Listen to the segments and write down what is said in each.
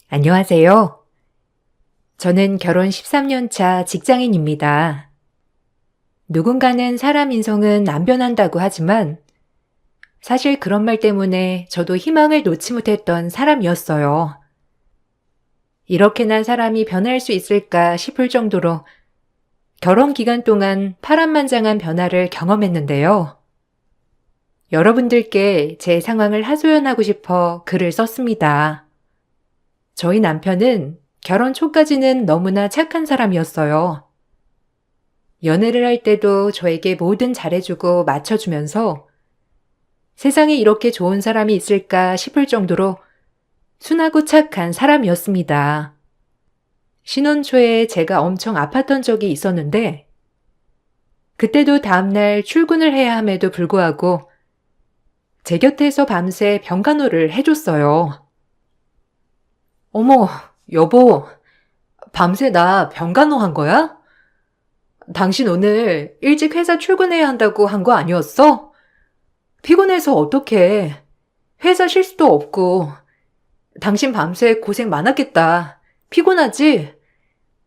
안녕하세요. 저는 결혼 13년 차 직장인입니다. 누군가는 사람 인성은 안 변한다고 하지만 사실 그런 말 때문에 저도 희망을 놓지 못했던 사람이었어요. 이렇게나 사람이 변할 수 있을까 싶을 정도로 결혼 기간 동안 파란만장한 변화를 경험했는데요. 여러분들께 제 상황을 하소연하고 싶어 글을 썼습니다. 저희 남편은 결혼 초까지는 너무나 착한 사람이었어요. 연애를 할 때도 저에게 뭐든 잘해주고 맞춰주면서 세상에 이렇게 좋은 사람이 있을까 싶을 정도로 순하고 착한 사람이었습니다. 신혼 초에 제가 엄청 아팠던 적이 있었는데 그때도 다음날 출근을 해야 함에도 불구하고 제 곁에서 밤새 병간호를 해줬어요. 어머, 여보, 밤새 나 병간호 한 거야? 당신 오늘 일찍 회사 출근해야 한다고 한 거 아니었어? 피곤해서 어떡해. 회사 쉴 수도 없고. 당신 밤새 고생 많았겠다. 피곤하지?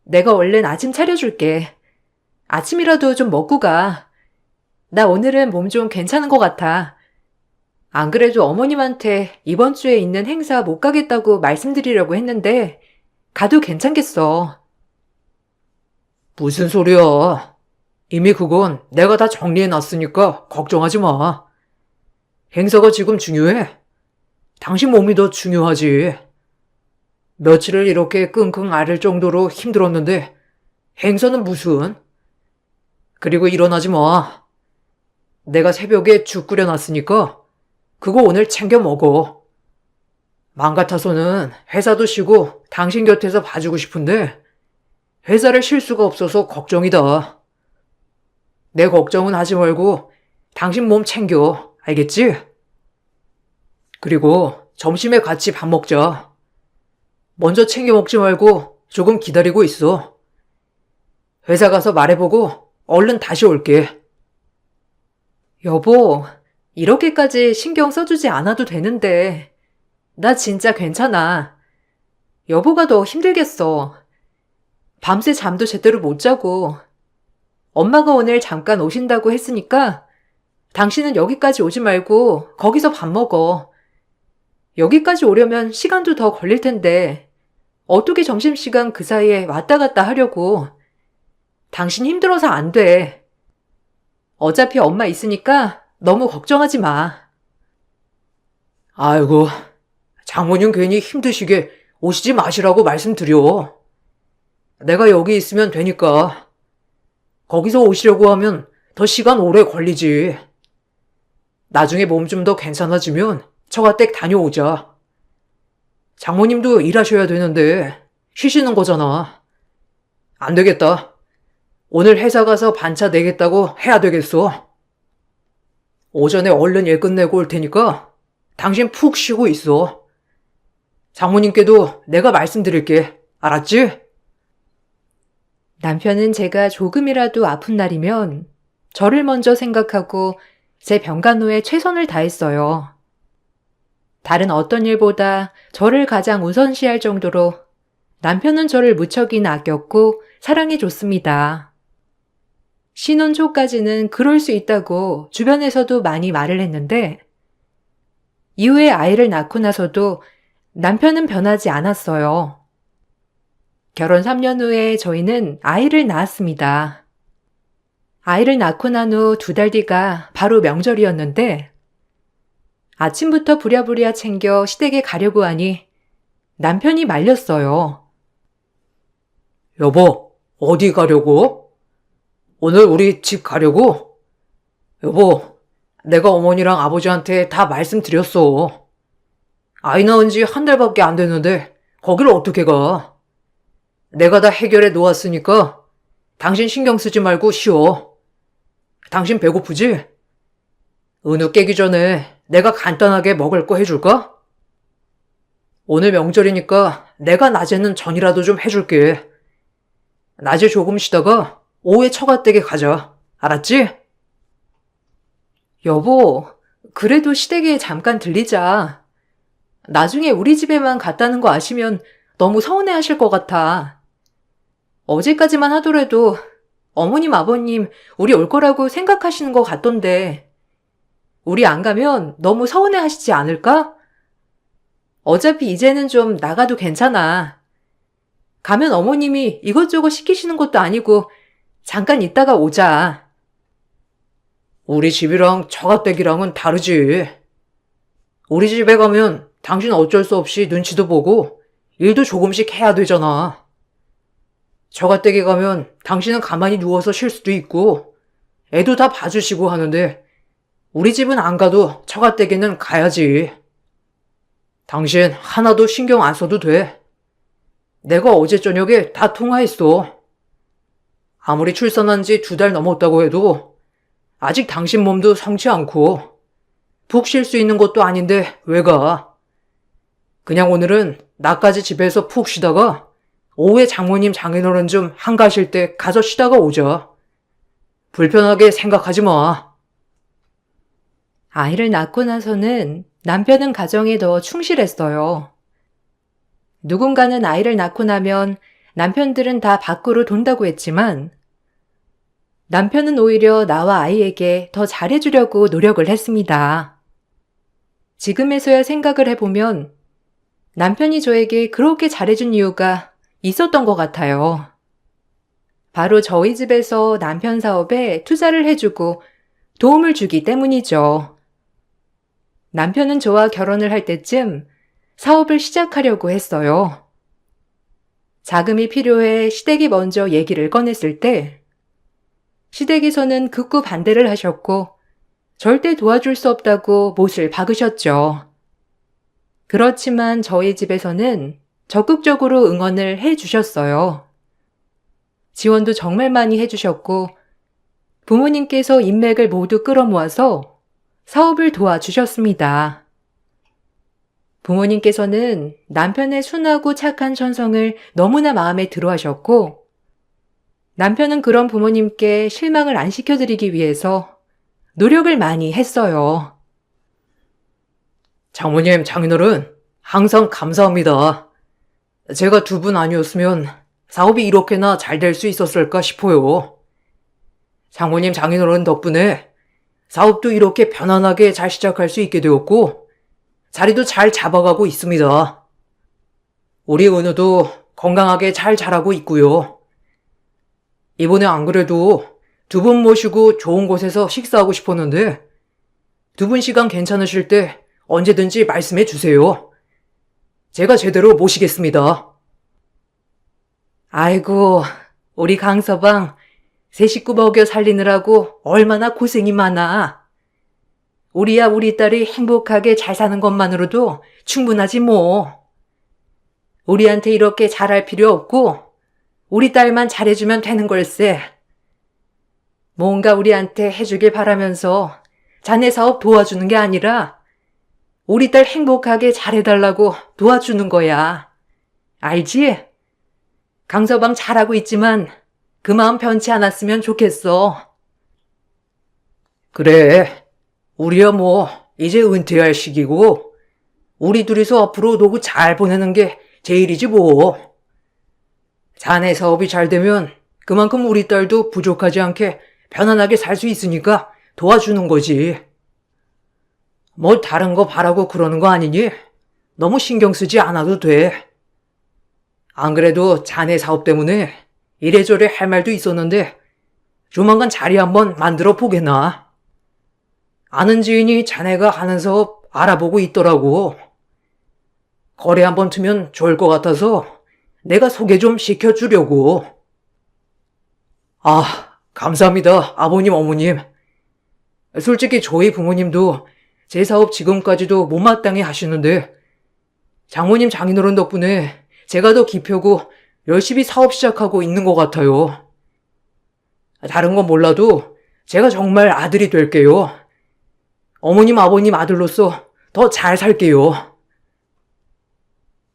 내가 얼른 아침 차려줄게. 아침이라도 좀 먹고 가. 나 오늘은 몸 좀 괜찮은 것 같아. 안 그래도 어머님한테 이번 주에 있는 행사 못 가겠다고 말씀드리려고 했는데 가도 괜찮겠어. 무슨 소리야? 이미 그건 내가 다 정리해놨으니까 걱정하지 마. 행사가 지금 중요해? 당신 몸이 더 중요하지. 며칠을 이렇게 끙끙 앓을 정도로 힘들었는데 행사는 무슨? 그리고 일어나지 마. 내가 새벽에 죽 끓여놨으니까 그거 오늘 챙겨 먹어. 맘 같아서는 회사도 쉬고 당신 곁에서 봐주고 싶은데 회사를 쉴 수가 없어서 걱정이다. 내 걱정은 하지 말고 당신 몸 챙겨. 알겠지? 그리고 점심에 같이 밥 먹자. 먼저 챙겨 먹지 말고 조금 기다리고 있어. 회사 가서 말해보고 얼른 다시 올게. 여보, 이렇게까지 신경 써주지 않아도 되는데. 나 진짜 괜찮아. 여보가 더 힘들겠어. 밤새 잠도 제대로 못 자고. 엄마가 오늘 잠깐 오신다고 했으니까 당신은 여기까지 오지 말고 거기서 밥 먹어. 여기까지 오려면 시간도 더 걸릴 텐데 어떻게 점심시간 그 사이에 왔다 갔다 하려고. 당신 힘들어서 안 돼. 어차피 엄마 있으니까 너무 걱정하지 마. 아이고, 장모님 괜히 힘드시게 오시지 마시라고 말씀드려. 내가 여기 있으면 되니까. 거기서 오시려고 하면 더 시간 오래 걸리지. 나중에 몸 좀 더 괜찮아지면 처가댁 다녀오자. 장모님도 일하셔야 되는데 쉬시는 거잖아. 안 되겠다. 오늘 회사 가서 반차 내겠다고 해야 되겠어. 오전에 얼른 일 끝내고 올 테니까 당신 푹 쉬고 있어. 장모님께도 내가 말씀드릴게. 알았지? 남편은 제가 조금이라도 아픈 날이면 저를 먼저 생각하고 제 병간호에 최선을 다했어요. 다른 어떤 일보다 저를 가장 우선시할 정도로 남편은 저를 무척이나 아꼈고 사랑해줬습니다. 신혼 초까지는 그럴 수 있다고 주변에서도 많이 말을 했는데 이후에 아이를 낳고 나서도 남편은 변하지 않았어요. 결혼 3년 후에 저희는 아이를 낳았습니다. 아이를 낳고 난 후 2달 뒤가 바로 명절이었는데 아침부터 부랴부랴 챙겨 시댁에 가려고 하니 남편이 말렸어요. 여보, 어디 가려고? 오늘 우리 집 가려고? 여보, 내가 어머니랑 아버지한테 다 말씀드렸어. 아이 낳은 지 1달밖에 안 됐는데 거기를 어떻게 가? 내가 다 해결해 놓았으니까 당신 신경 쓰지 말고 쉬어. 당신 배고프지? 은우 깨기 전에 내가 간단하게 먹을 거 해줄까? 오늘 명절이니까 내가 낮에는 전이라도 좀 해줄게. 낮에 조금 쉬다가 오후에 처가댁에 가자. 알았지? 여보, 그래도 시댁에 잠깐 들리자. 나중에 우리 집에만 갔다는 거 아시면 너무 서운해 하실 것 같아. 어제까지만 하더라도 어머님, 아버님, 우리 올 거라고 생각하시는 것 같던데, 우리 안 가면 너무 서운해 하시지 않을까? 어차피 이제는 좀 나가도 괜찮아. 가면 어머님이 이것저것 시키시는 것도 아니고, 잠깐 있다가 오자. 우리 집이랑 처가댁이랑은 다르지. 우리 집에 가면 당신 어쩔 수 없이 눈치도 보고 일도 조금씩 해야 되잖아. 처가댁에 가면 당신은 가만히 누워서 쉴 수도 있고 애도 다 봐주시고 하는데 우리 집은 안 가도 처가댁에는 가야지. 당신 하나도 신경 안 써도 돼. 내가 어제 저녁에 다 통화했어. 아무리 출산한 지 2달 넘었다고 해도 아직 당신 몸도 성치 않고 푹 쉴 수 있는 것도 아닌데 왜 가? 그냥 오늘은 나까지 집에서 푹 쉬다가 오후에 장모님 장인어른 좀 한가하실 때 가서 쉬다가 오자. 불편하게 생각하지 마. 아이를 낳고 나서는 남편은 가정에 더 충실했어요. 누군가는 아이를 낳고 나면 남편들은 다 밖으로 돈다고 했지만 남편은 오히려 나와 아이에게 더 잘해주려고 노력을 했습니다. 지금에서야 생각을 해보면 남편이 저에게 그렇게 잘해준 이유가 있었던 것 같아요. 바로 저희 집에서 남편 사업에 투자를 해주고 도움을 주기 때문이죠. 남편은 저와 결혼을 할 때쯤 사업을 시작하려고 했어요. 자금이 필요해 시댁이 먼저 얘기를 꺼냈을 때 시댁에서는 극구 반대를 하셨고 절대 도와줄 수 없다고 못을 박으셨죠. 그렇지만 저희 집에서는 적극적으로 응원을 해 주셨어요. 지원도 정말 많이 해주셨고 부모님께서 인맥을 모두 끌어모아서 사업을 도와주셨습니다. 부모님께서는 남편의 순하고 착한 천성을 너무나 마음에 들어 하셨고 남편은 그런 부모님께 실망을 안 시켜드리기 위해서 노력을 많이 했어요. 장모님, 장인어른, 항상 감사합니다. 제가 2분 아니었으면 사업이 이렇게나 잘 될 수 있었을까 싶어요. 장모님, 장인어른 덕분에 사업도 이렇게 편안하게 잘 시작할 수 있게 되었고 자리도 잘 잡아가고 있습니다. 우리 은우도 건강하게 잘 자라고 있고요. 이번에 안 그래도 2분 모시고 좋은 곳에서 식사하고 싶었는데 2분 시간 괜찮으실 때 언제든지 말씀해 주세요. 제가 제대로 모시겠습니다. 아이고, 우리 강서방 세 식구 먹여 살리느라고 얼마나 고생이 많아. 우리야 우리 딸이 행복하게 잘 사는 것만으로도 충분하지 뭐. 우리한테 이렇게 잘할 필요 없고 우리 딸만 잘해주면 되는 걸세. 뭔가 우리한테 해주길 바라면서 자네 사업 도와주는 게 아니라 우리 딸 행복하게 잘해달라고 도와주는 거야. 알지? 강서방 잘하고 있지만 그 마음 변치 않았으면 좋겠어. 그래, 우리야 뭐 이제 은퇴할 시기고 우리 둘이서 앞으로 노후 잘 보내는 게 제일이지 뭐. 자네 사업이 잘 되면 그만큼 우리 딸도 부족하지 않게 편안하게 살 수 있으니까 도와주는 거지. 뭐 다른 거 바라고 그러는 거 아니니? 너무 신경 쓰지 않아도 돼. 안 그래도 자네 사업 때문에 이래저래 할 말도 있었는데 조만간 자리 한번 만들어 보게나. 아는 지인이 자네가 하는 사업 알아보고 있더라고. 거래 한번 트면 좋을 것 같아서 내가 소개 좀 시켜주려고. 아, 감사합니다, 아버님, 어머님. 솔직히 저희 부모님도 제 사업 지금까지도 못마땅히 하시는데 장모님, 장인어른 덕분에 제가 더 기펴고 열심히 사업 시작하고 있는 것 같아요. 다른 건 몰라도 제가 정말 아들이 될게요. 어머님, 아버님 아들로서 더 잘 살게요.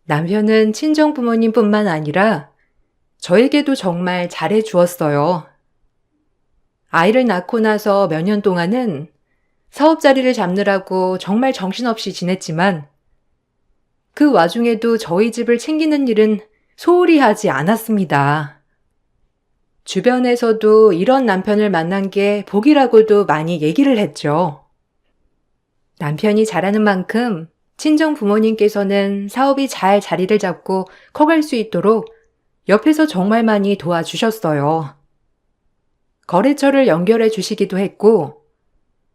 남편은 친정 부모님뿐만 아니라 저에게도 정말 잘해 주었어요. 아이를 낳고 나서 몇 년 동안은 사업 자리를 잡느라고 정말 정신없이 지냈지만 그 와중에도 저희 집을 챙기는 일은 소홀히 하지 않았습니다. 주변에서도 이런 남편을 만난 게 복이라고도 많이 얘기를 했죠. 남편이 잘하는 만큼 친정 부모님께서는 사업이 잘 자리를 잡고 커갈 수 있도록 옆에서 정말 많이 도와주셨어요. 거래처를 연결해 주시기도 했고,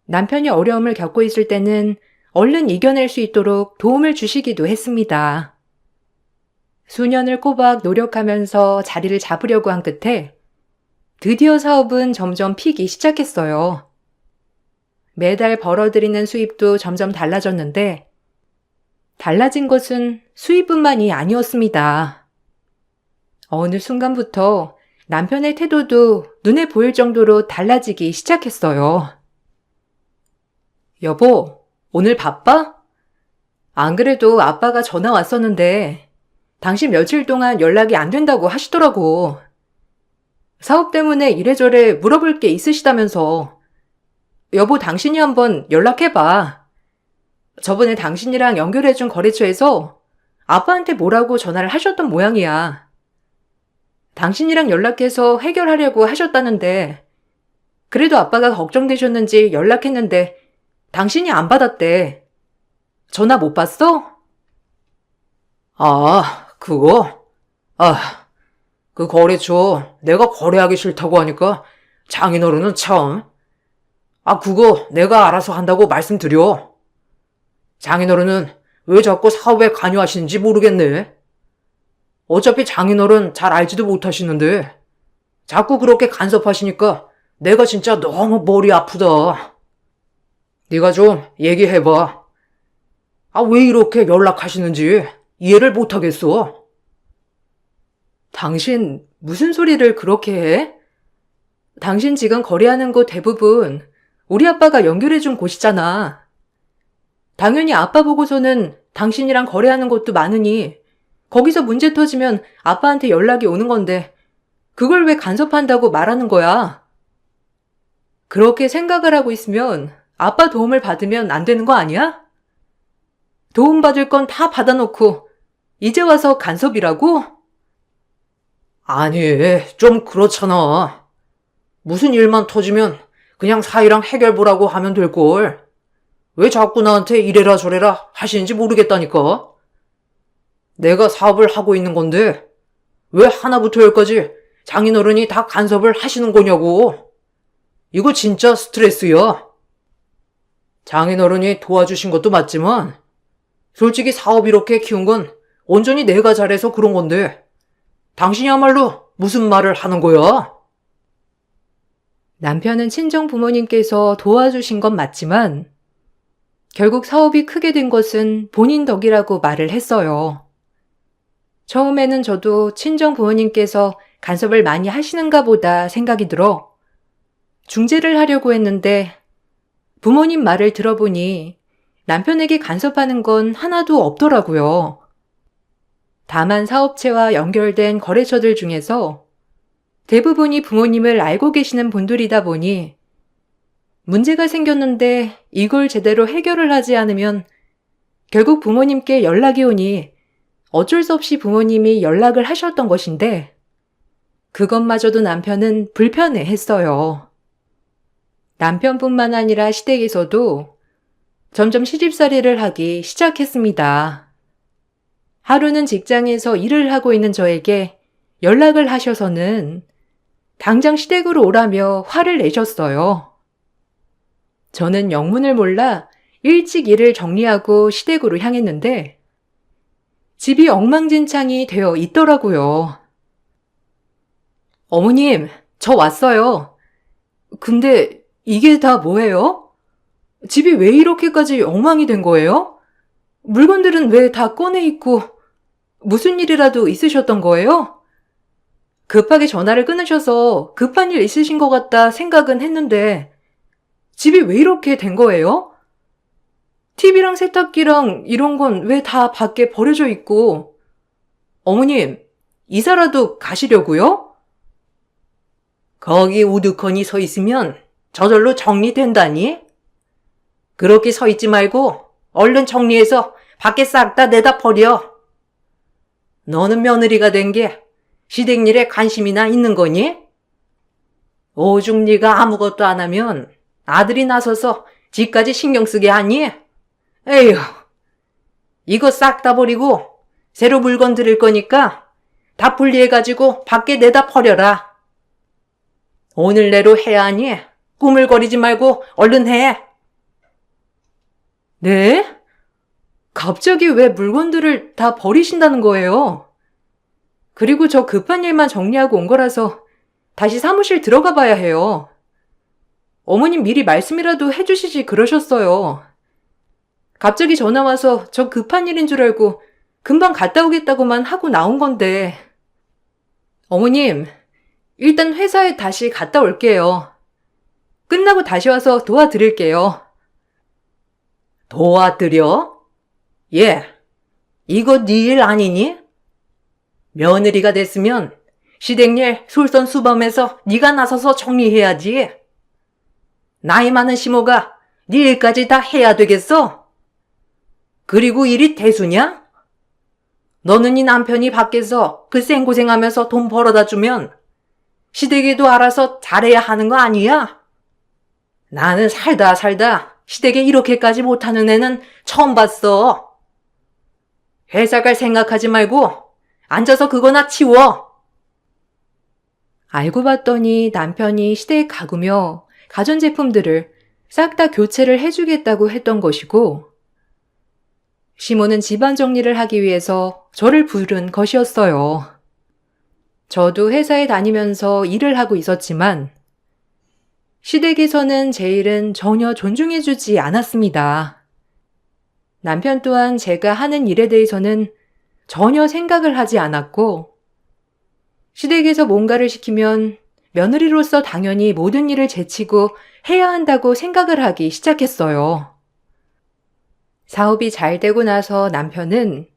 남편이 어려움을 겪고 있을 때는 얼른 이겨낼 수 있도록 도움을 주시기도 했습니다. 수년을 꼬박 노력하면서 자리를 잡으려고 한 끝에 드디어 사업은 점점 피기 시작했어요. 매달 벌어들이는 수입도 점점 달라졌는데 달라진 것은 수입뿐만이 아니었습니다. 어느 순간부터 남편의 태도도 눈에 보일 정도로 달라지기 시작했어요. 여보, 오늘 바빠? 안 그래도 아빠가 전화 왔었는데 당신 며칠 동안 연락이 안 된다고 하시더라고. 사업 때문에 이래저래 물어볼 게 있으시다면서. 여보, 당신이 한번 연락해봐. 저번에 당신이랑 연결해준 거래처에서 아빠한테 뭐라고 전화를 하셨던 모양이야. 당신이랑 연락해서 해결하려고 하셨다는데 그래도 아빠가 걱정되셨는지 연락했는데 당신이 안 받았대. 전화 못 받았어? 아, 그거? 그 거래처 내가 거래하기 싫다고 하니까 장인어른은 참. 그거 내가 알아서 한다고 말씀드려. 장인어른은 왜 자꾸 사업에 관여하시는지 모르겠네. 어차피 장인어른 잘 알지도 못하시는데 자꾸 그렇게 간섭하시니까 내가 진짜 너무 머리 아프다. 네가 좀 얘기해봐. 왜 이렇게 연락하시는지 이해를 못하겠어. 당신 무슨 소리를 그렇게 해? 당신 지금 거래하는 곳 대부분 우리 아빠가 연결해준 곳이잖아. 당연히 아빠 보고서는 당신이랑 거래하는 곳도 많으니 거기서 문제 터지면 아빠한테 연락이 오는 건데 그걸 왜 간섭한다고 말하는 거야? 그렇게 생각을 하고 있으면 아빠 도움을 받으면 안 되는 거 아니야? 도움받을 건 다 받아놓고 이제 와서 간섭이라고? 아니, 좀 그렇잖아. 무슨 일만 터지면 그냥 사이랑 해결 보라고 하면 될걸. 왜 자꾸 나한테 이래라 저래라 하시는지 모르겠다니까. 내가 사업을 하고 있는 건데 왜 하나부터 열까지 장인어른이 다 간섭을 하시는 거냐고. 이거 진짜 스트레스야. 장인어른이 도와주신 것도 맞지만 솔직히 사업 이렇게 키운 건 온전히 내가 잘해서 그런 건데 당신이야말로 무슨 말을 하는 거야? 남편은 친정 부모님께서 도와주신 건 맞지만 결국 사업이 크게 된 것은 본인 덕이라고 말을 했어요. 처음에는 저도 친정 부모님께서 간섭을 많이 하시는가 보다 생각이 들어 중재를 하려고 했는데 부모님 말을 들어보니 남편에게 간섭하는 건 하나도 없더라고요. 다만 사업체와 연결된 거래처들 중에서 대부분이 부모님을 알고 계시는 분들이다 보니 문제가 생겼는데 이걸 제대로 해결을 하지 않으면 결국 부모님께 연락이 오니 어쩔 수 없이 부모님이 연락을 하셨던 것인데 그것마저도 남편은 불편해 했어요. 남편뿐만 아니라 시댁에서도 점점 시집살이를 하기 시작했습니다. 하루는 직장에서 일을 하고 있는 저에게 연락을 하셔서는 당장 시댁으로 오라며 화를 내셨어요. 저는 영문을 몰라 일찍 일을 정리하고 시댁으로 향했는데 집이 엉망진창이 되어 있더라고요. 어머님, 저 왔어요. 근데 이게 다 뭐예요? 집이 왜 이렇게까지 엉망이 된 거예요? 물건들은 왜 다 꺼내 있고 무슨 일이라도 있으셨던 거예요? 급하게 전화를 끊으셔서 급한 일 있으신 것 같다 생각은 했는데 집이 왜 이렇게 된 거예요? TV랑 세탁기랑 이런 건 왜 다 밖에 버려져 있고 어머님, 이사라도 가시려고요? 거기 우두커니 서 있으면 저절로 정리된다니? 그렇게 서 있지 말고 얼른 정리해서 밖에 싹 다 내다 버려. 너는 며느리가 된 게 시댁 일에 관심이나 있는 거니? 오죽 네가 아무것도 안 하면 아들이 나서서 지까지 신경 쓰게 하니? 에휴, 이거 싹 다 버리고 새로 물건 들일 거니까 다 분리해가지고 밖에 내다 버려라. 오늘 내로 해야 하니 꾸물거리지 말고 얼른 해. 네? 갑자기 왜 물건들을 다 버리신다는 거예요? 그리고 저 급한 일만 정리하고 온 거라서 다시 사무실 들어가 봐야 해요. 어머님 미리 말씀이라도 해주시지 그러셨어요. 갑자기 전화 와서 저 급한 일인 줄 알고 금방 갔다 오겠다고만 하고 나온 건데. 어머님, 일단 회사에 다시 갔다 올게요. 끝나고 다시 와서 도와드릴게요. 도와드려? 예, 이거 네 일 아니니? 며느리가 됐으면 시댁일 솔선수범해서 네가 나서서 정리해야지. 나이 많은 시모가 네 일까지 다 해야 되겠어? 그리고 일이 대수냐? 너는 네 남편이 밖에서 그 생고생하면서 돈 벌어다 주면 시댁에도 알아서 잘해야 하는 거 아니야? 나는 살다 시댁에 이렇게까지 못하는 애는 처음 봤어. 회사 갈 생각하지 말고 앉아서 그거나 치워. 알고 봤더니 남편이 시댁에 가구며 가전제품들을 싹 다 교체를 해주겠다고 했던 것이고, 시모는 집안 정리를 하기 위해서 저를 부른 것이었어요. 저도 회사에 다니면서 일을 하고 있었지만, 시댁에서는 제 일은 전혀 존중해주지 않았습니다. 남편 또한 제가 하는 일에 대해서는 전혀 생각을 하지 않았고, 시댁에서 뭔가를 시키면 며느리로서 당연히 모든 일을 제치고 해야 한다고 생각을 하기 시작했어요. 사업이 잘 되고 나서 남편은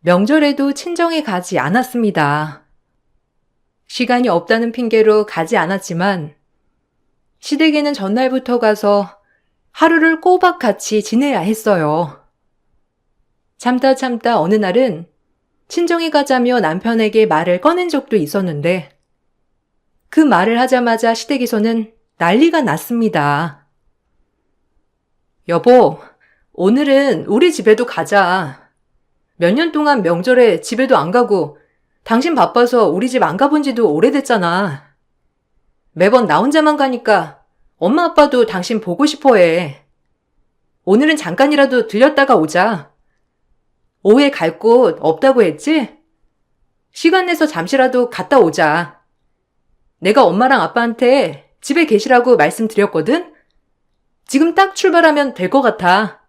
명절에도 친정에 가지 않았습니다. 시간이 없다는 핑계로 가지 않았지만 시댁에는 전날부터 가서 하루를 꼬박 같이 지내야 했어요. 참다 어느 날은 친정에 가자며 남편에게 말을 꺼낸 적도 있었는데 그 말을 하자마자 시댁에서는 난리가 났습니다. 여보, 오늘은 우리 집에도 가자. 몇 년 동안 명절에 집에도 안 가고 당신 바빠서 우리 집 안 가본 지도 오래됐잖아. 매번 나 혼자만 가니까 엄마 아빠도 당신 보고 싶어 해. 오늘은 잠깐이라도 들렸다가 오자. 오후에 갈 곳 없다고 했지? 시간 내서 잠시라도 갔다 오자. 내가 엄마랑 아빠한테 집에 계시라고 말씀드렸거든? 지금 딱 출발하면 될 것 같아.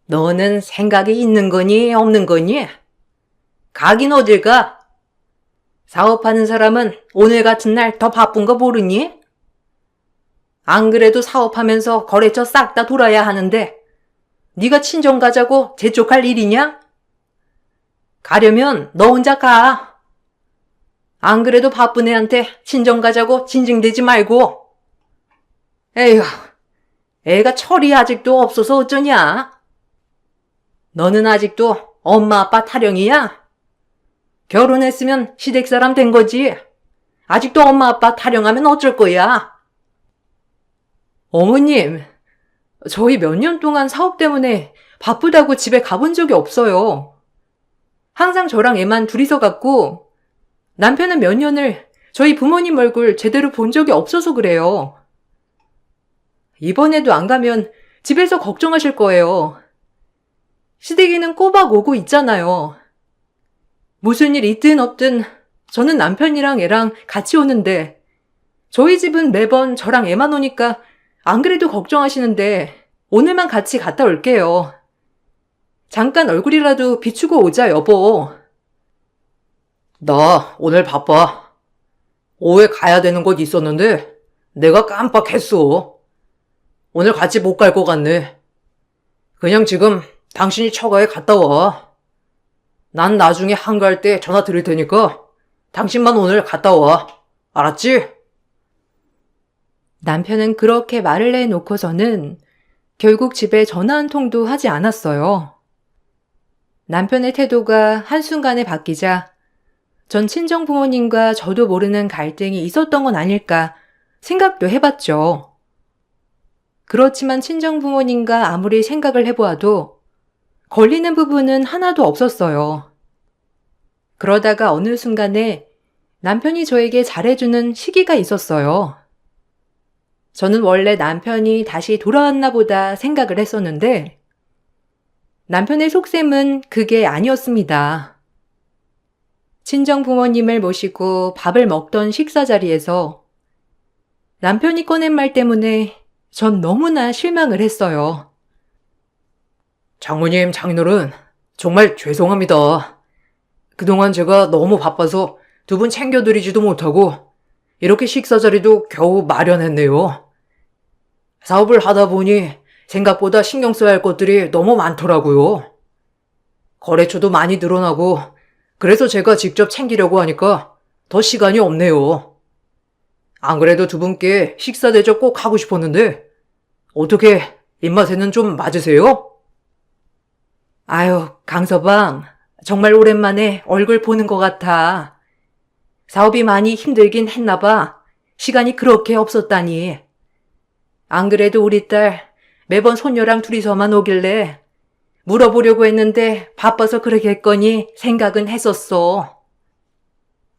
너는 생각이 있는 거니 없는 거니? 가긴 어딜 가? 사업하는 사람은 오늘 같은 날 더 바쁜 거 모르니? 안 그래도 사업하면서 거래처 싹 다 돌아야 하는데 네가 친정 가자고 재촉할 일이냐? 가려면 너 혼자 가. 안 그래도 바쁜 애한테 친정 가자고 징징대지 말고. 에휴, 애가 철이 아직도 없어서 어쩌냐? 너는 아직도 엄마 아빠 타령이야? 결혼했으면 시댁 사람 된 거지. 아직도 엄마 아빠 타령하면 어쩔 거야? 어머님, 저희 몇 년 동안 사업 때문에 바쁘다고 집에 가본 적이 없어요. 항상 저랑 애만 둘이서 갔고 남편은 몇 년을 저희 부모님 얼굴 제대로 본 적이 없어서 그래요. 이번에도 안 가면 집에서 걱정하실 거예요. 시댁에는 꼬박 오고 있잖아요. 무슨 일 있든 없든 저는 남편이랑 애랑 같이 오는데 저희 집은 매번 저랑 애만 오니까 안 그래도 걱정하시는데 오늘만 같이 갔다 올게요. 잠깐 얼굴이라도 비추고 오자, 여보. 나 오늘 바빠. 오후에 가야 되는 곳 있었는데 내가 깜빡했어. 오늘 같이 못 갈 것 같네. 그냥 지금 당신이 처가에 갔다 와. 난 나중에 한가할 때 전화 드릴 테니까 당신만 오늘 갔다 와. 알았지? 남편은 그렇게 말을 내놓고서는 결국 집에 전화 한 통도 하지 않았어요. 남편의 태도가 한순간에 바뀌자 전 친정 부모님과 저도 모르는 갈등이 있었던 건 아닐까 생각도 해봤죠. 그렇지만 친정 부모님과 아무리 생각을 해보아도 걸리는 부분은 하나도 없었어요. 그러다가 어느 순간에 남편이 저에게 잘해주는 시기가 있었어요. 저는 원래 남편이 다시 돌아왔나 보다 생각을 했었는데 남편의 속셈은 그게 아니었습니다. 친정 부모님을 모시고 밥을 먹던 식사 자리에서 남편이 꺼낸 말 때문에 전 너무나 실망을 했어요. 장모님, 장인어른, 정말 죄송합니다. 그동안 제가 너무 바빠서 두 분 챙겨드리지도 못하고 이렇게 식사 자리도 겨우 마련했네요. 사업을 하다 보니 생각보다 신경 써야 할 것들이 너무 많더라고요. 거래처도 많이 늘어나고 그래서 제가 직접 챙기려고 하니까 더 시간이 없네요. 안 그래도 두 분께 식사 대접 꼭 하고 싶었는데 어떻게 입맛에는 좀 맞으세요? 아유, 강서방, 정말 오랜만에 얼굴 보는 것 같아. 사업이 많이 힘들긴 했나 봐. 시간이 그렇게 없었다니. 안 그래도 우리 딸 매번 손녀랑 둘이서만 오길래 물어보려고 했는데 바빠서 그러겠거니 생각은 했었어.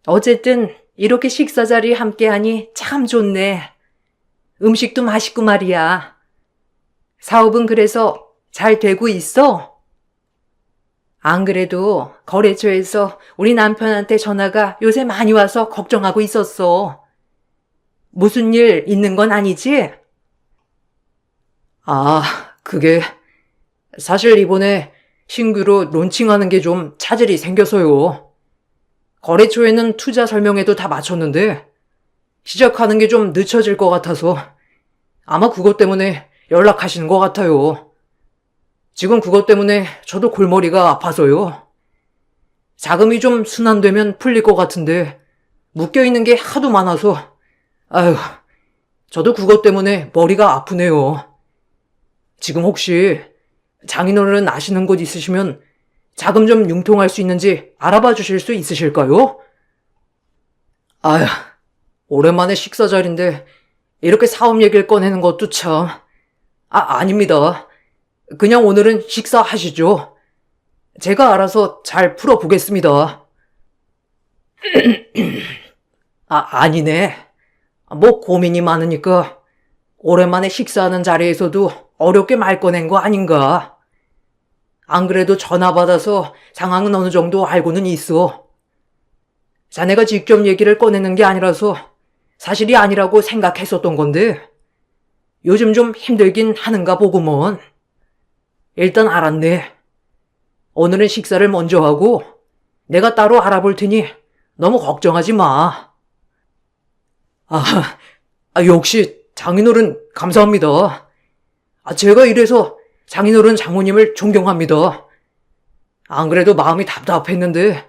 어쨌든 이렇게 식사 자리 함께하니 참 좋네. 음식도 맛있고 말이야. 사업은 그래서 잘 되고 있어? 안 그래도 거래처에서 우리 남편한테 전화가 요새 많이 와서 걱정하고 있었어. 무슨 일 있는 건 아니지? 아, 그게 사실 이번에 신규로 론칭하는 게 좀 차질이 생겨서요. 거래처에는 투자 설명회도 다 마쳤는데 시작하는 게 좀 늦춰질 것 같아서 아마 그것 때문에 연락하시는 것 같아요. 지금 그것 때문에 저도 골머리가 아파서요. 자금이 좀 순환되면 풀릴 것 같은데 묶여있는 게 하도 많아서 아휴, 저도 그것 때문에 머리가 아프네요. 지금 혹시 장인어른 아시는 곳 있으시면 자금 좀 융통할 수 있는지 알아봐 주실 수 있으실까요? 아휴, 오랜만에 식사 자리인데 이렇게 사업 얘기를 꺼내는 것도 참... 아닙니다. 그냥 오늘은 식사하시죠. 제가 알아서 잘 풀어보겠습니다. 아니네. 뭐 고민이 많으니까 오랜만에 식사하는 자리에서도 어렵게 말 꺼낸 거 아닌가. 안 그래도 전화 받아서 상황은 어느 정도 알고는 있어. 자네가 직접 얘기를 꺼내는 게 아니라서 사실이 아니라고 생각했었던 건데 요즘 좀 힘들긴 하는가 보구먼. 일단 알았네. 오늘은 식사를 먼저 하고 내가 따로 알아볼 테니 너무 걱정하지 마. 역시 장인어른 감사합니다. 제가 이래서 장인어른 장모님을 존경합니다. 안 그래도 마음이 답답했는데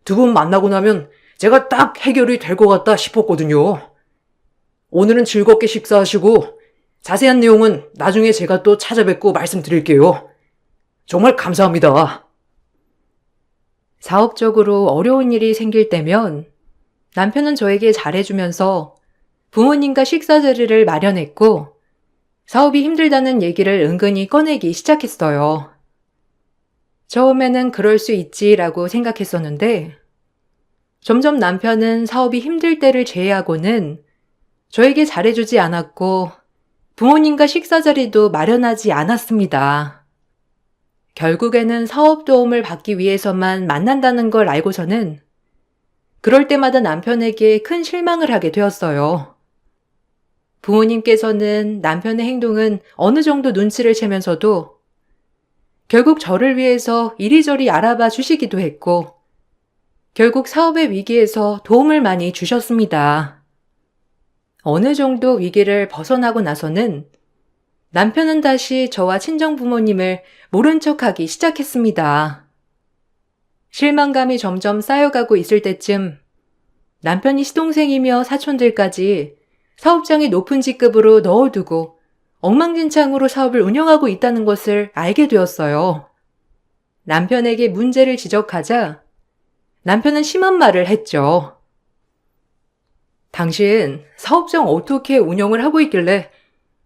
두 분 만나고 나면 제가 딱 해결이 될 것 같다 싶었거든요. 오늘은 즐겁게 식사하시고 자세한 내용은 나중에 제가 또 찾아뵙고 말씀드릴게요. 정말 감사합니다. 사업적으로 어려운 일이 생길 때면 남편은 저에게 잘해주면서 부모님과 식사 자리를 마련했고 사업이 힘들다는 얘기를 은근히 꺼내기 시작했어요. 처음에는 그럴 수 있지라고 생각했었는데 점점 남편은 사업이 힘들 때를 제외하고는 저에게 잘해주지 않았고 부모님과 식사 자리도 마련하지 않았습니다. 결국에는 사업 도움을 받기 위해서만 만난다는 걸 알고서는 그럴 때마다 남편에게 큰 실망을 하게 되었어요. 부모님께서는 남편의 행동은 어느 정도 눈치를 채면서도 결국 저를 위해서 이리저리 알아봐 주시기도 했고 결국 사업의 위기에서 도움을 많이 주셨습니다. 어느 정도 위기를 벗어나고 나서는 남편은 다시 저와 친정 부모님을 모른 척하기 시작했습니다. 실망감이 점점 쌓여가고 있을 때쯤 남편이 시동생이며 사촌들까지 사업장의 높은 직급으로 넣어두고 엉망진창으로 사업을 운영하고 있다는 것을 알게 되었어요. 남편에게 문제를 지적하자 남편은 심한 말을 했죠. 당신 사업장 어떻게 운영을 하고 있길래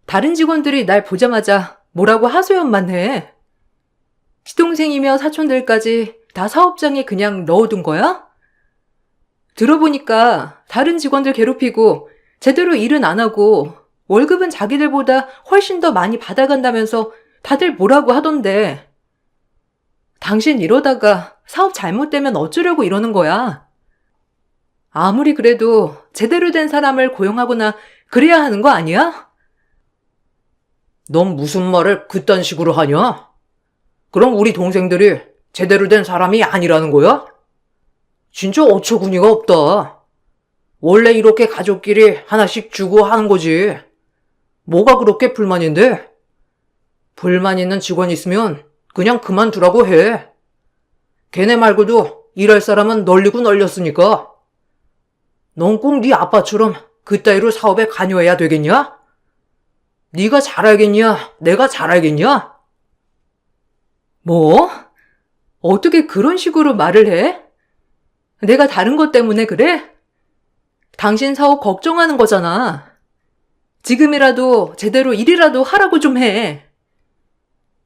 다른 직원들이 날 보자마자 뭐라고 하소연만 해? 시동생이며 사촌들까지 다 사업장에 그냥 넣어둔 거야? 들어보니까 다른 직원들 괴롭히고 제대로 일은 안 하고 월급은 자기들보다 훨씬 더 많이 받아간다면서 다들 뭐라고 하던데. 당신 이러다가 사업 잘못되면 어쩌려고 이러는 거야? 아무리 그래도 제대로 된 사람을 고용하거나 그래야 하는 거 아니야? 넌 무슨 말을 그딴 식으로 하냐? 그럼 우리 동생들이 제대로 된 사람이 아니라는 거야? 진짜 어처구니가 없다. 원래 이렇게 가족끼리 하나씩 주고 하는 거지. 뭐가 그렇게 불만인데? 불만 있는 직원 있으면 그냥 그만두라고 해. 걔네 말고도 일할 사람은 널리고 널렸으니까. 넌 꼭 네 아빠처럼 그따위로 사업에 관여해야 되겠냐? 네가 잘 알겠냐? 내가 잘 알겠냐? 뭐? 어떻게 그런 식으로 말을 해? 내가 다른 것 때문에 그래? 당신 사업 걱정하는 거잖아. 지금이라도 제대로 일이라도 하라고 좀 해.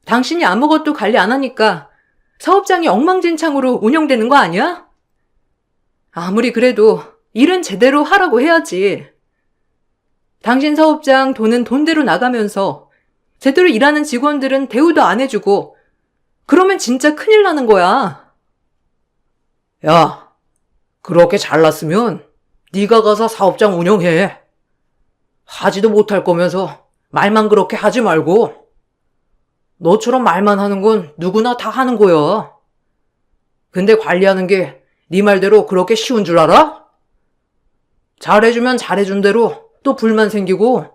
당신이 아무것도 관리 안 하니까 사업장이 엉망진창으로 운영되는 거 아니야? 아무리 그래도 일은 제대로 하라고 해야지. 당신 사업장 돈은 돈대로 나가면서 제대로 일하는 직원들은 대우도 안 해주고 그러면 진짜 큰일 나는 거야. 야, 그렇게 잘났으면 네가 가서 사업장 운영해. 하지도 못할 거면서 말만 그렇게 하지 말고. 너처럼 말만 하는 건 누구나 다 하는 거야. 근데 관리하는 게 네 말대로 그렇게 쉬운 줄 알아? 잘해주면 잘해준 대로 또 불만 생기고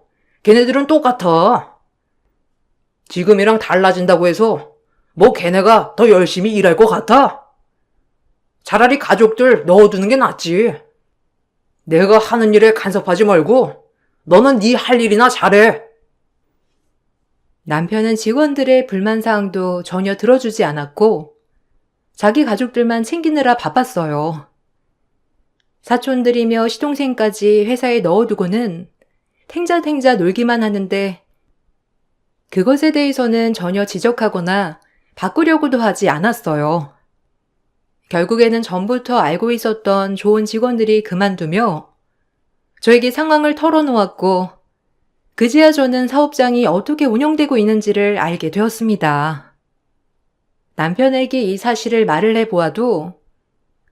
걔네들은 똑같아. 지금이랑 달라진다고 해서 뭐 걔네가 더 열심히 일할 것 같아? 차라리 가족들 넣어두는 게 낫지. 내가 하는 일에 간섭하지 말고 너는 네 할 일이나 잘해. 남편은 직원들의 불만사항도 전혀 들어주지 않았고 자기 가족들만 챙기느라 바빴어요. 사촌들이며 시동생까지 회사에 넣어두고는 탱자탱자 놀기만 하는데 그것에 대해서는 전혀 지적하거나 바꾸려고도 하지 않았어요. 결국에는 전부터 알고 있었던 좋은 직원들이 그만두며 저에게 상황을 털어놓았고 그제야 저는 사업장이 어떻게 운영되고 있는지를 알게 되었습니다. 남편에게 이 사실을 말을 해보아도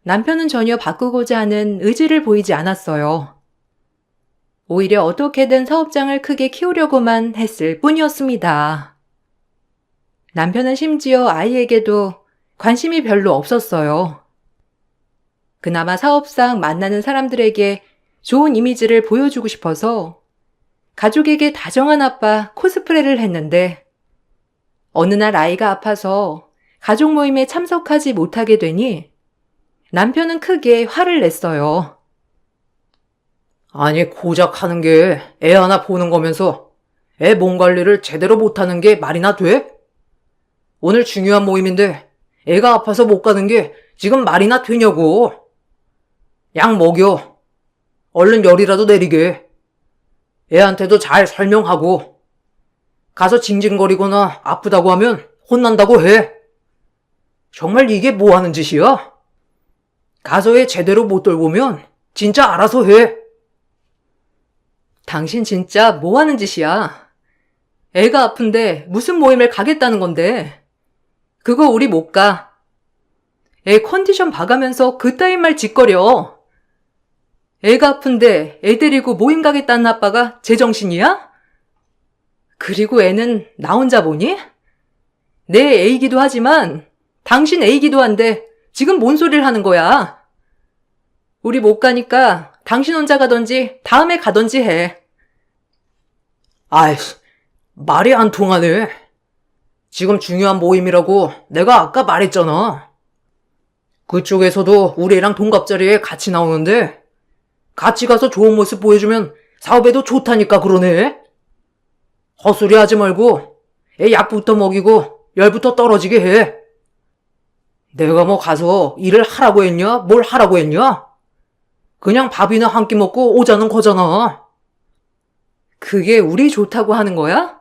남편은 전혀 바꾸고자 하는 의지를 보이지 않았어요. 오히려 어떻게든 사업장을 크게 키우려고만 했을 뿐이었습니다. 남편은 심지어 아이에게도 관심이 별로 없었어요. 그나마 사업상 만나는 사람들에게 좋은 이미지를 보여주고 싶어서 가족에게 다정한 아빠 코스프레를 했는데 어느 날 아이가 아파서 가족 모임에 참석하지 못하게 되니 남편은 크게 화를 냈어요. 아니, 고작 하는 게 애 하나 보는 거면서 애 몸 관리를 제대로 못하는 게 말이나 돼? 오늘 중요한 모임인데 애가 아파서 못 가는 게 지금 말이나 되냐고. 약 먹여. 얼른 열이라도 내리게. 애한테도 잘 설명하고. 가서 징징거리거나 아프다고 하면 혼난다고 해. 정말 이게 뭐 하는 짓이야? 가서 애 제대로 못 돌보면 진짜 알아서 해. 당신 진짜 뭐 하는 짓이야? 애가 아픈데 무슨 모임을 가겠다는 건데. 그거 우리 못 가. 애 컨디션 봐가면서 그따위 말 짓거려. 애가 아픈데 애 데리고 모임 가겠다는 아빠가 제정신이야? 그리고 애는 나 혼자 보니? 내 애이기도 하지만 당신 애이기도 한데 지금 뭔 소리를 하는 거야? 우리 못 가니까 당신 혼자 가던지 다음에 가던지 해. 아이씨, 말이 안 통하네. 지금 중요한 모임이라고 내가 아까 말했잖아. 그쪽에서도 우리 애랑 동갑자리에 같이 나오는데 같이 가서 좋은 모습 보여주면 사업에도 좋다니까 그러네. 헛소리 하지 말고 애 약부터 먹이고 열부터 떨어지게 해. 내가 뭐 가서 일을 하라고 했냐? 뭘 하라고 했냐? 그냥 밥이나 한 끼 먹고 오자는 거잖아. 그게 우리 좋다고 하는 거야?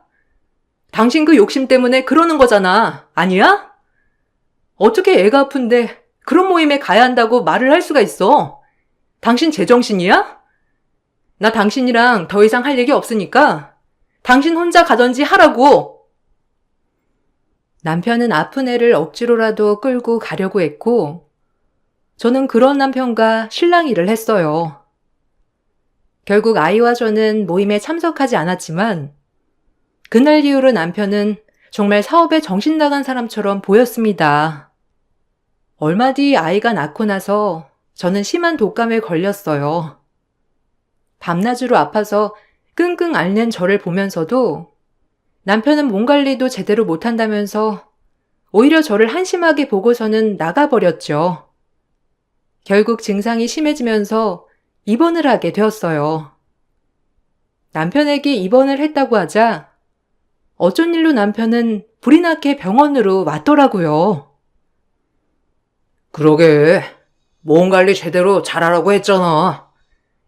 당신 그 욕심 때문에 그러는 거잖아. 아니야? 어떻게 애가 아픈데 그런 모임에 가야 한다고 말을 할 수가 있어? 당신 제정신이야? 나 당신이랑 더 이상 할 얘기 없으니까 당신 혼자 가던지 하라고. 남편은 아픈 애를 억지로라도 끌고 가려고 했고 저는 그런 남편과 신랑 일을 했어요. 결국 아이와 저는 모임에 참석하지 않았지만 그날 이후로 남편은 정말 사업에 정신 나간 사람처럼 보였습니다. 얼마 뒤 아이가 낳고 나서 저는 심한 독감에 걸렸어요. 밤낮으로 아파서 끙끙 앓는 저를 보면서도 남편은 몸 관리도 제대로 못한다면서 오히려 저를 한심하게 보고서는 나가버렸죠. 결국 증상이 심해지면서 입원을 하게 되었어요. 남편에게 입원을 했다고 하자 어쩐 일로 남편은 불이 나게 병원으로 왔더라고요. 그러게, 몸 관리 제대로 잘하라고 했잖아.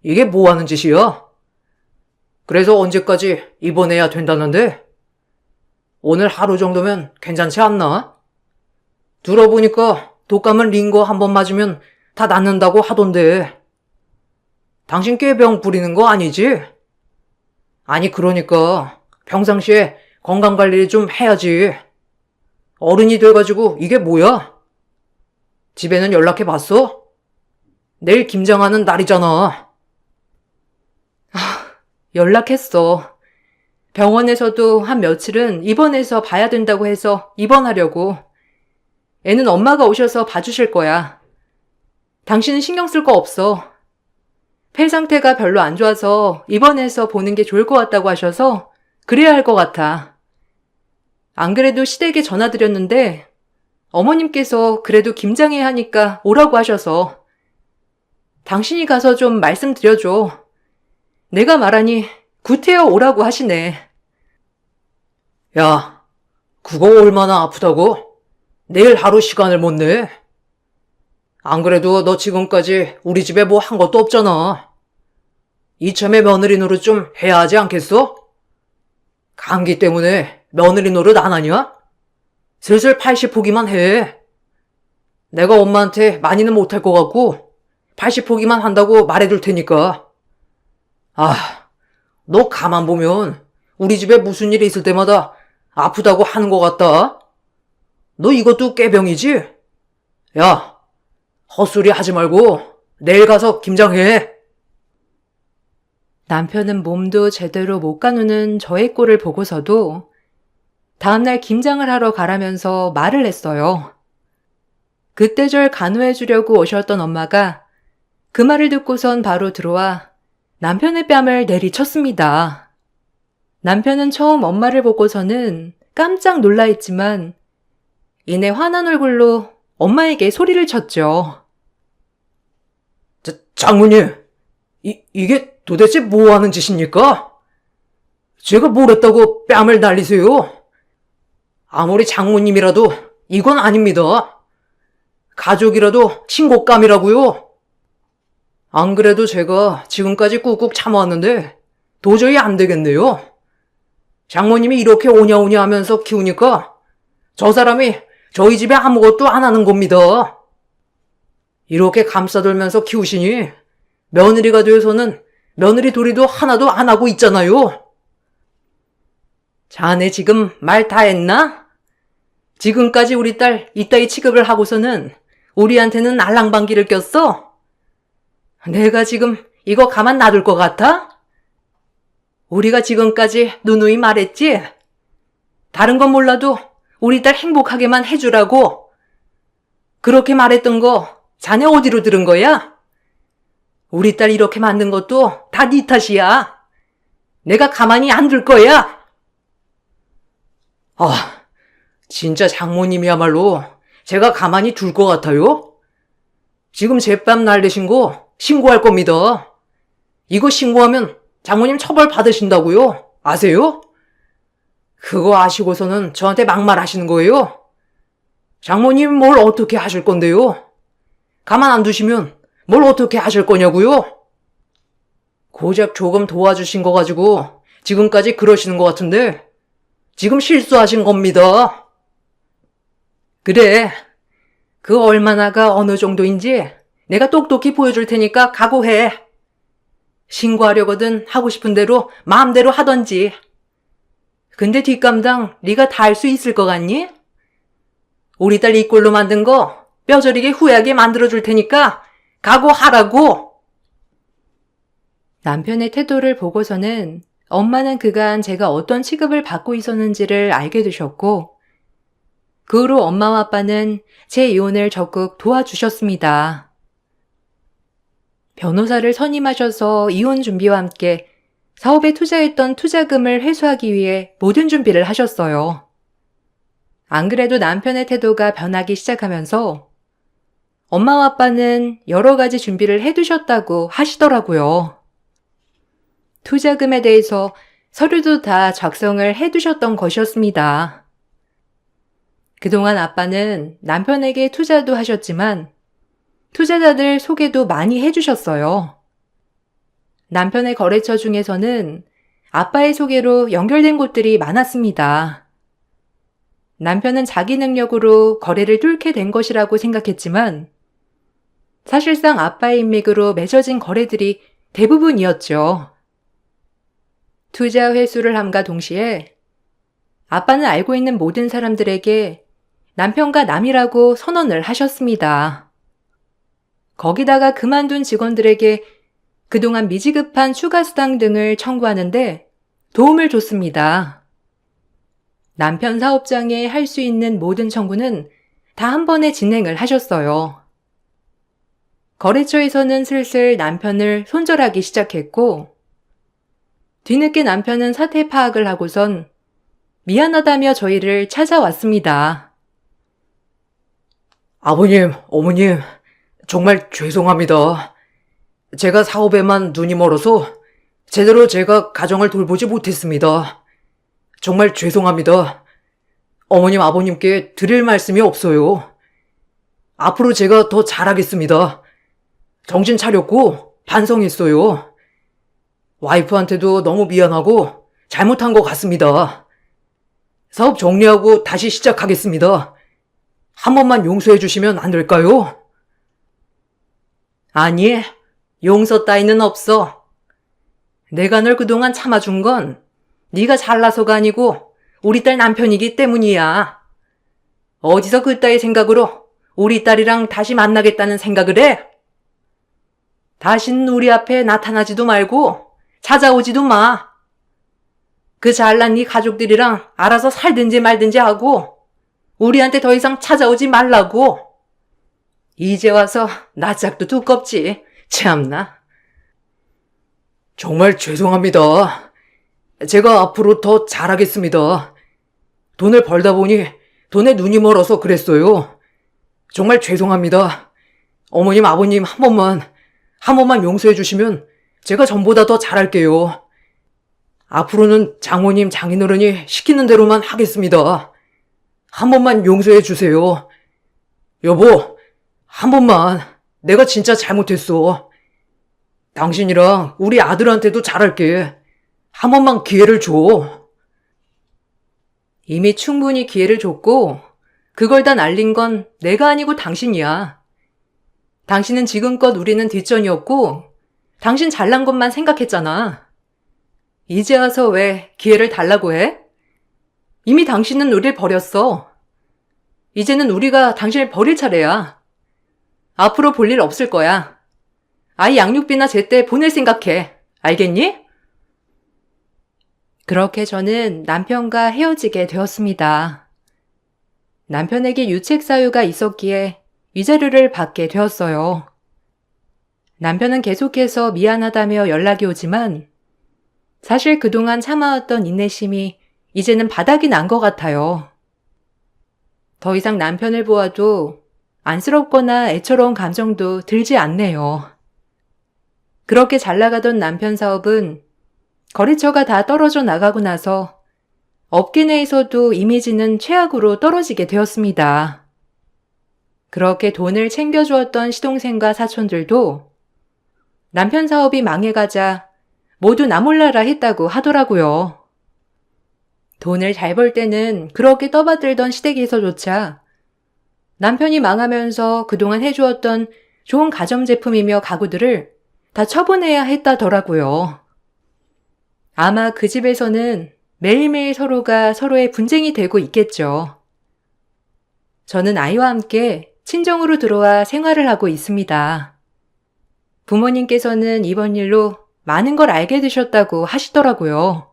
이게 뭐 하는 짓이야? 그래서 언제까지 입원해야 된다는데? 오늘 하루 정도면 괜찮지 않나? 들어보니까 독감은 링거 한 번 맞으면 다 낫는다고 하던데. 당신 꾀병 부리는 거 아니지? 아니, 그러니까 평상시에 건강관리 좀 해야지. 어른이 돼가지고 이게 뭐야? 집에는 연락해봤어? 내일 김장하는 날이잖아. 연락했어. 병원에서도 한 며칠은 입원해서 봐야 된다고 해서 입원하려고. 애는 엄마가 오셔서 봐주실 거야. 당신은 신경 쓸 거 없어. 폐 상태가 별로 안 좋아서 입원해서 보는 게 좋을 것 같다고 하셔서 그래야 할 것 같아. 안 그래도 시댁에 전화드렸는데 어머님께서 그래도 김장해야 하니까 오라고 하셔서 당신이 가서 좀 말씀드려줘. 내가 말하니 구태여 오라고 하시네. 야, 그거 얼마나 아프다고? 내일 하루 시간을 못 내? 안 그래도 너 지금까지 우리 집에 뭐 한 것도 없잖아. 이참에 며느리 노릇 좀 해야 하지 않겠어? 감기 때문에 며느리 노릇 안 하냐? 슬슬 80포기만 해. 내가 엄마한테 많이는 못할 것 같고 80포기만 한다고 말해둘 테니까. 아, 너 가만 보면 우리 집에 무슨 일이 있을 때마다 아프다고 하는 것 같다. 너 이것도 꾀병이지? 야, 헛소리 하지 말고 내일 가서 김장해. 남편은 몸도 제대로 못 가누는 저의 꼴을 보고서도 다음날 김장을 하러 가라면서 말을 했어요. 그때절 간호해 주려고 오셨던 엄마가 그 말을 듣고선 바로 들어와 남편의 뺨을 내리쳤습니다. 남편은 처음 엄마를 보고서는 깜짝 놀라 했지만 이내 화난 얼굴로 엄마에게 소리를 쳤죠. 장모님, 이게 도대체 뭐 하는 짓입니까? 제가 뭘 했다고 뺨을 날리세요? 아무리 장모님이라도 이건 아닙니다. 가족이라도 친곡감이라고요. 안 그래도 제가 지금까지 꾹꾹 참아왔는데 도저히 안 되겠네요. 장모님이 이렇게 오냐오냐 하면서 키우니까 저 사람이 저희 집에 아무것도 안 하는 겁니다. 이렇게 감싸돌면서 키우시니 며느리가 되어서는 며느리 도리도 하나도 안 하고 있잖아요. 자네 지금 말 다 했나? 지금까지 우리 딸 이따위 취급을 하고서는 우리한테는 알랑방귀를 꼈어? 내가 지금 이거 가만 놔둘 것 같아? 우리가 지금까지 누누이 말했지? 다른 건 몰라도 우리 딸 행복하게만 해주라고. 그렇게 말했던 거 자네 어디로 들은 거야? 우리 딸 이렇게 만든 것도 다 네 탓이야. 내가 가만히 안 둘 거야. 아, 진짜 장모님이야말로 제가 가만히 둘 것 같아요? 지금 제 뺨 날리신 거 신고할 겁니다. 이거 신고하면 장모님 처벌 받으신다고요? 아세요? 그거 아시고서는 저한테 막말하시는 거예요? 장모님 뭘 어떻게 하실 건데요? 가만 안 두시면 뭘 어떻게 하실 거냐고요? 고작 조금 도와주신 거 가지고 지금까지 그러시는 것 같은데 지금 실수하신 겁니다. 그래, 그 얼마나가 어느 정도인지 내가 똑똑히 보여줄 테니까 각오해. 신고하려거든 하고 싶은 대로 마음대로 하던지. 근데 뒷감당 네가 다 할 수 있을 것 같니? 우리 딸 이 꼴로 만든 거 뼈저리게 후회하게 만들어줄 테니까 각오하라고. 남편의 태도를 보고서는 엄마는 그간 제가 어떤 취급을 받고 있었는지를 알게 되셨고, 그 후로 엄마와 아빠는 제 이혼을 적극 도와주셨습니다. 변호사를 선임하셔서 이혼 준비와 함께 사업에 투자했던 투자금을 회수하기 위해 모든 준비를 하셨어요. 안 그래도 남편의 태도가 변하기 시작하면서 엄마와 아빠는 여러 가지 준비를 해두셨다고 하시더라고요. 투자금에 대해서 서류도 다 작성을 해두셨던 것이었습니다. 그동안 아빠는 남편에게 투자도 하셨지만 투자자들 소개도 많이 해주셨어요. 남편의 거래처 중에서는 아빠의 소개로 연결된 곳들이 많았습니다. 남편은 자기 능력으로 거래를 뚫게 된 것이라고 생각했지만 사실상 아빠의 인맥으로 맺어진 거래들이 대부분이었죠. 투자 회수를 함과 동시에 아빠는 알고 있는 모든 사람들에게 남편과 남이라고 선언을 하셨습니다. 거기다가 그만둔 직원들에게 그동안 미지급한 추가 수당 등을 청구하는데 도움을 줬습니다. 남편 사업장에 할 수 있는 모든 청구는 다 한 번에 진행을 하셨어요. 거래처에서는 슬슬 남편을 손절하기 시작했고, 뒤늦게 남편은 사태 파악을 하고선 미안하다며 저희를 찾아왔습니다. 아버님, 어머님, 정말 죄송합니다. 제가 사업에만 눈이 멀어서 제대로 제가 가정을 돌보지 못했습니다. 정말 죄송합니다. 어머님, 아버님께 드릴 말씀이 없어요. 앞으로 제가 더 잘하겠습니다. 정신 차렸고 반성했어요. 와이프한테도 너무 미안하고 잘못한 것 같습니다. 사업 정리하고 다시 시작하겠습니다. 한 번만 용서해 주시면 안 될까요? 아니, 용서 따위는 없어. 내가 널 그동안 참아준 건 네가 잘나서가 아니고 우리 딸 남편이기 때문이야. 어디서 그따위 생각으로 우리 딸이랑 다시 만나겠다는 생각을 해? 다신 우리 앞에 나타나지도 말고 찾아오지도 마. 그 잘난 네 가족들이랑 알아서 살든지 말든지 하고 우리한테 더 이상 찾아오지 말라고. 이제 와서 낯짝도 두껍지. 참나. 정말 죄송합니다. 제가 앞으로 더 잘하겠습니다. 돈을 벌다 보니 돈에 눈이 멀어서 그랬어요. 정말 죄송합니다. 어머님, 아버님 한 번만 용서해 주시면 제가 전보다 더 잘할게요. 앞으로는 장모님, 장인어른이 시키는 대로만 하겠습니다. 한 번만 용서해 주세요. 여보, 한 번만. 내가 진짜 잘못했어. 당신이랑 우리 아들한테도 잘할게. 한 번만 기회를 줘. 이미 충분히 기회를 줬고 그걸 다 날린 건 내가 아니고 당신이야. 당신은 지금껏 우리는 뒷전이었고 당신 잘난 것만 생각했잖아. 이제 와서 왜 기회를 달라고 해? 이미 당신은 우릴 버렸어. 이제는 우리가 당신을 버릴 차례야. 앞으로 볼 일 없을 거야. 아이 양육비나 제때 보낼 생각해. 알겠니? 그렇게 저는 남편과 헤어지게 되었습니다. 남편에게 유책 사유가 있었기에 위자료를 받게 되었어요. 남편은 계속해서 미안하다며 연락이 오지만 사실 그동안 참아왔던 인내심이 이제는 바닥이 난 것 같아요. 더 이상 남편을 보아도 안쓰럽거나 애처로운 감정도 들지 않네요. 그렇게 잘 나가던 남편 사업은 거래처가 다 떨어져 나가고 나서 업계 내에서도 이미지는 최악으로 떨어지게 되었습니다. 그렇게 돈을 챙겨주었던 시동생과 사촌들도 남편 사업이 망해가자 모두 나 몰라라 했다고 하더라고요. 돈을 잘 벌 때는 그렇게 떠받들던 시댁에서조차 남편이 망하면서 그동안 해주었던 좋은 가전제품이며 가구들을 다 처분해야 했다더라고요. 아마 그 집에서는 매일매일 서로가 서로의 분쟁이 되고 있겠죠. 저는 아이와 함께 친정으로 들어와 생활을 하고 있습니다. 부모님께서는 이번 일로 많은 걸 알게 되셨다고 하시더라고요.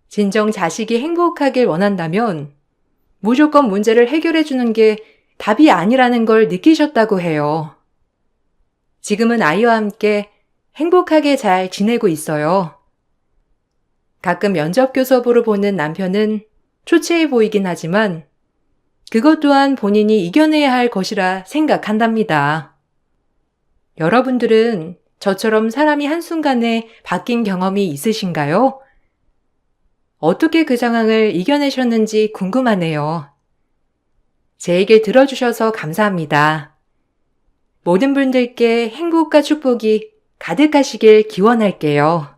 진정 자식이 행복하길 원한다면 무조건 문제를 해결해 주는 게 답이 아니라는 걸 느끼셨다고 해요. 지금은 아이와 함께 행복하게 잘 지내고 있어요. 가끔 면접 교섭으로 보는 남편은 초췌해 보이긴 하지만 그것 또한 본인이 이겨내야 할 것이라 생각한답니다. 여러분들은 저처럼 사람이 한순간에 바뀐 경험이 있으신가요? 어떻게 그 상황을 이겨내셨는지 궁금하네요. 제 얘기를 들어주셔서 감사합니다. 모든 분들께 행복과 축복이 가득하시길 기원할게요.